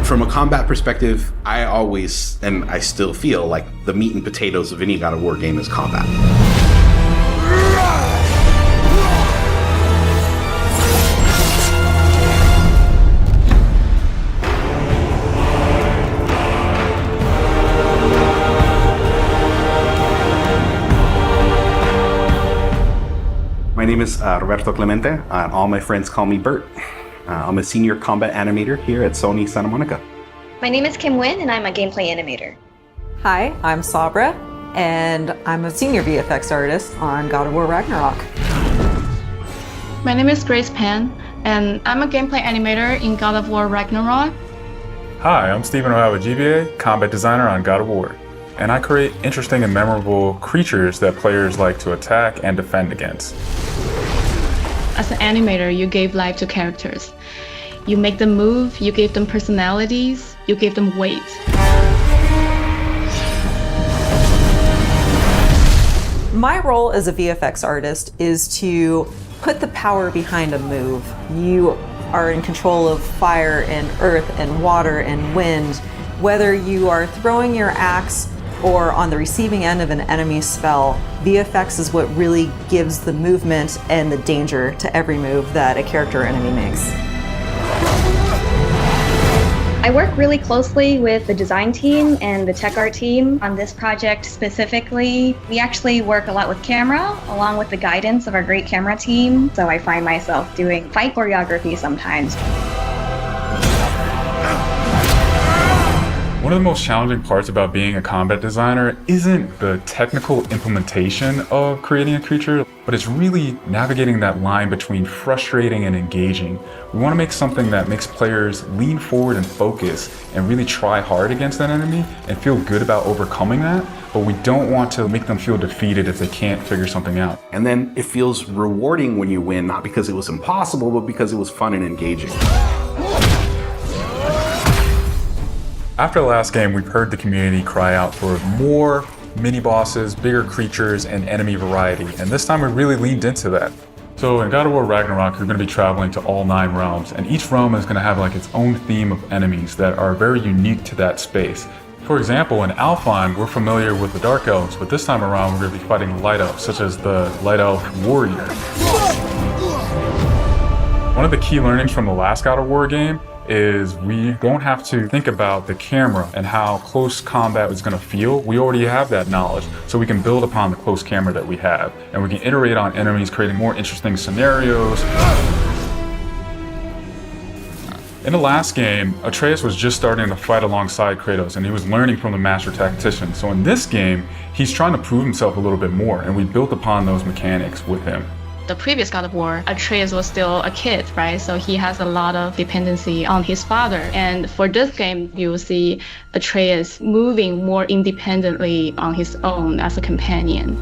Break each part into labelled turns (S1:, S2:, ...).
S1: From a combat perspective, I always, and I still feel like the meat and potatoes of any God of War game is combat. My name is Roberto Clemente. All my friends call me Bert. I'm a senior combat animator here at Sony Santa Monica.
S2: My name is Kim Wynn, and I'm a gameplay animator.
S3: Hi, I'm Sabra, and I'm a senior VFX artist on God of War Ragnarok.
S4: My name is Grace Pan, and I'm a gameplay animator in God of War Ragnarok.
S5: Hi, I'm Stephen O'Hara GBA, combat designer on God of War, and I create interesting and memorable creatures that players like to attack and defend against.
S4: As an animator, you gave life to characters. You make them move, you give them personalities, you give them weight.
S3: My role as a VFX artist is to put the power behind a move. You are in control of fire and earth and water and wind. Whether you are throwing your axe or on the receiving end of an enemy spell, VFX is what really gives the movement and the danger to every move that a character or enemy makes.
S2: I work really closely with the design team and the tech art team on this project specifically. We actually work a lot with camera, along with the guidance of our great camera team, so I find myself doing fight choreography sometimes.
S5: One of the most challenging parts about being a combat designer isn't the technical implementation of creating a creature, but it's really navigating that line between frustrating and engaging. We want to make something that makes players lean forward and focus and really try hard against an enemy and feel good about overcoming that, but we don't want to make them feel defeated if they can't figure something out.
S1: And then it feels rewarding when you win, not because it was impossible, but because it was fun and engaging.
S5: After the last game, we've heard the community cry out for more mini-bosses, bigger creatures, and enemy variety, and this time we really leaned into that. So in God of War Ragnarok, you're going to be traveling to all 9 realms, and each realm is going to have like its own theme of enemies that are very unique to that space. For example, in Alfheim, we're familiar with the Dark Elves, but this time around we're going to be fighting the Light Elves, such as the Light Elf Warrior. One of the key learnings from the last God of War game is we don't have to think about the camera and how close combat is going to feel. We already have that knowledge, so we can build upon the close camera that we have, and we can iterate on enemies, creating more interesting scenarios. In the last game, Atreus was just starting to fight alongside Kratos, and he was learning from the master tactician. So in this game, he's trying to prove himself a little bit more, and we built upon those mechanics with him.
S4: The previous God of War, Atreus was still a kid, right? So he has a lot of dependency on his father. And for this game, you will see Atreus moving more independently on his own as a companion.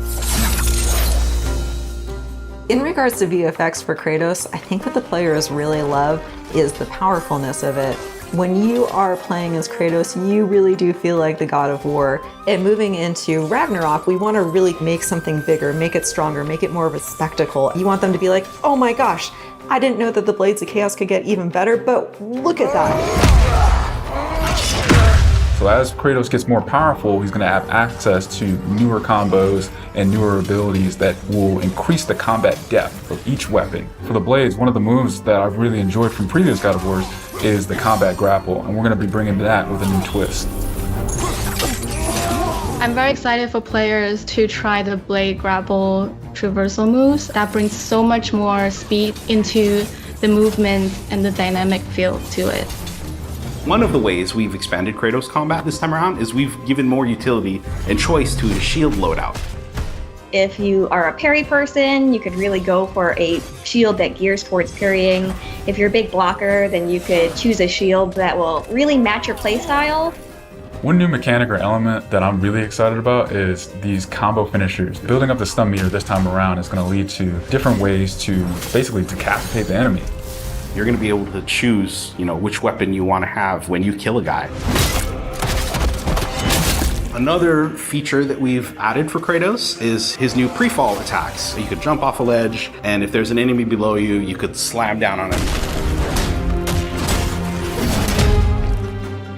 S3: In regards to VFX for Kratos, I think what the players really love is the powerfulness of it. When you are playing as Kratos, you really do feel like the God of War. And moving into Ragnarok, we want to really make something bigger, make it stronger, make it more of a spectacle. You want them to be like, oh my gosh, I didn't know that the Blades of Chaos could get even better, but look at that.
S5: So as Kratos gets more powerful, he's going to have access to newer combos and newer abilities that will increase the combat depth of each weapon. For the Blades, one of the moves that I've really enjoyed from previous God of Wars is the combat grapple, and we're going to be bringing that with a new twist.
S4: I'm very excited for players to try the blade grapple traversal moves. That brings so much more speed into the movement and the dynamic feel to it.
S1: One of the ways we've expanded Kratos combat this time around is we've given more utility and choice to the shield loadout.
S2: If you are a parry person, you could really go for a shield that gears towards parrying. If you're a big blocker, then you could choose a shield that will really match your playstyle.
S5: One new mechanic or element that I'm really excited about is these combo finishers. Building up the stun meter this time around is going to lead to different ways to basically decapitate the enemy.
S1: You're going to be able to choose, which weapon you want to have when you kill a guy. Another feature that we've added for Kratos is his new pre-fall attacks. So you could jump off a ledge, and if there's an enemy below you, you could slam down on him.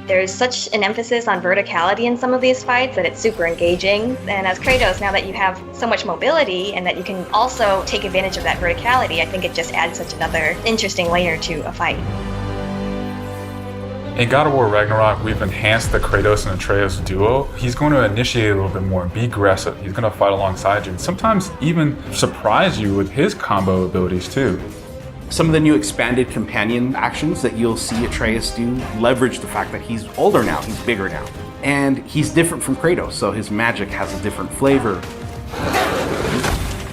S2: There's such an emphasis on verticality in some of these fights that it's super engaging. And as Kratos, now that you have so much mobility and that you can also take advantage of that verticality, I think it just adds such another interesting layer to a fight.
S5: In God of War Ragnarok, we've enhanced the Kratos and Atreus duo. He's going to initiate a little bit more, be aggressive. He's going to fight alongside you, and sometimes even surprise you with his combo abilities too.
S1: Some of the new expanded companion actions that you'll see Atreus do leverage the fact that he's older now, he's bigger now. And he's different from Kratos, so his magic has a different flavor.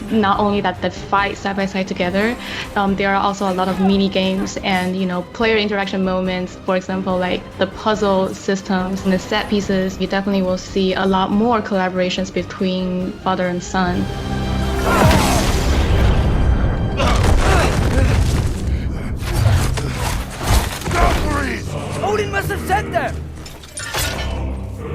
S4: Not only that they fight side by side together, there are also a lot of mini games and player interaction moments. For example, like the puzzle systems and the set pieces. You definitely will see a lot more collaborations between father and son.
S6: Odin must have sent them!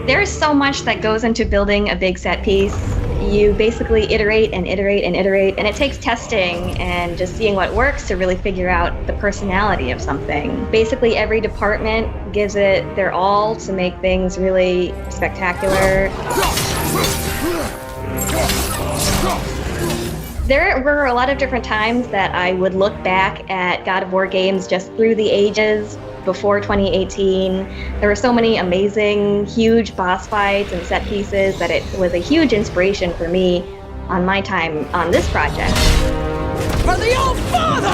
S2: There's so much that goes into building a big set piece. You basically iterate and iterate and iterate, and it takes testing and just seeing what works to really figure out the personality of something. Basically, every department gives it their all to make things really spectacular. There were a lot of different times that I would look back at God of War games just through the ages before 2018. There were so many amazing, huge boss fights and set pieces that it was a huge inspiration for me on my time on this project.
S6: For the old father!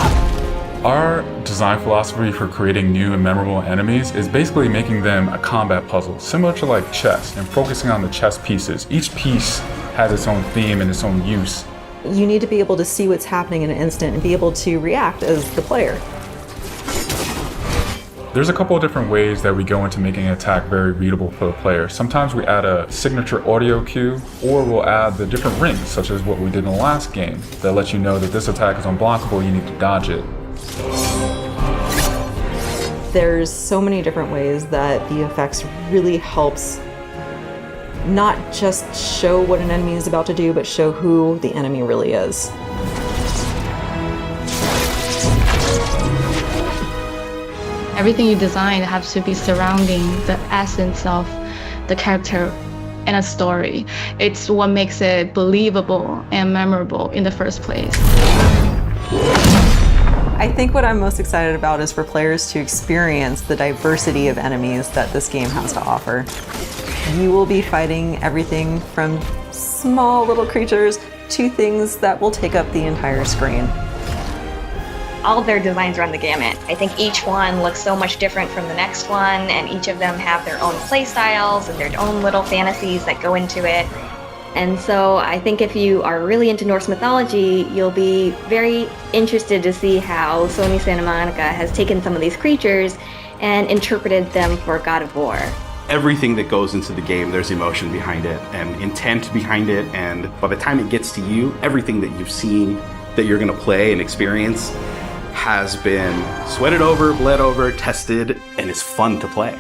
S5: Our design philosophy for creating new and memorable enemies is basically making them a combat puzzle, similar to like chess, and focusing on the chess pieces. Each piece has its own theme and its own use.
S3: You need to be able to see what's happening in an instant and be able to react as the player.
S5: There's a couple of different ways that we go into making an attack very readable for the player. Sometimes we add a signature audio cue, or we'll add the different rings, such as what we did in the last game, that lets you know that this attack is unblockable, you need to dodge it.
S3: There's so many different ways that VFX really helps not just show what an enemy is about to do, but show who the enemy really is.
S4: Everything you design has to be surrounding the essence of the character and a story. It's what makes it believable and memorable in the first place.
S3: I think what I'm most excited about is for players to experience the diversity of enemies that this game has to offer. You will be fighting everything from small little creatures to things that will take up the entire screen.
S2: All of their designs run the gamut. I think each one looks so much different from the next one, and each of them have their own play styles and their own little fantasies that go into it. And so I think if you are really into Norse mythology, you'll be very interested to see how Sony Santa Monica has taken some of these creatures and interpreted them for God of War.
S1: Everything that goes into the game, there's emotion behind it and intent behind it, and by the time it gets to you, everything that you've seen that you're going to play and experience has been sweated over, bled over, tested, and is fun to play.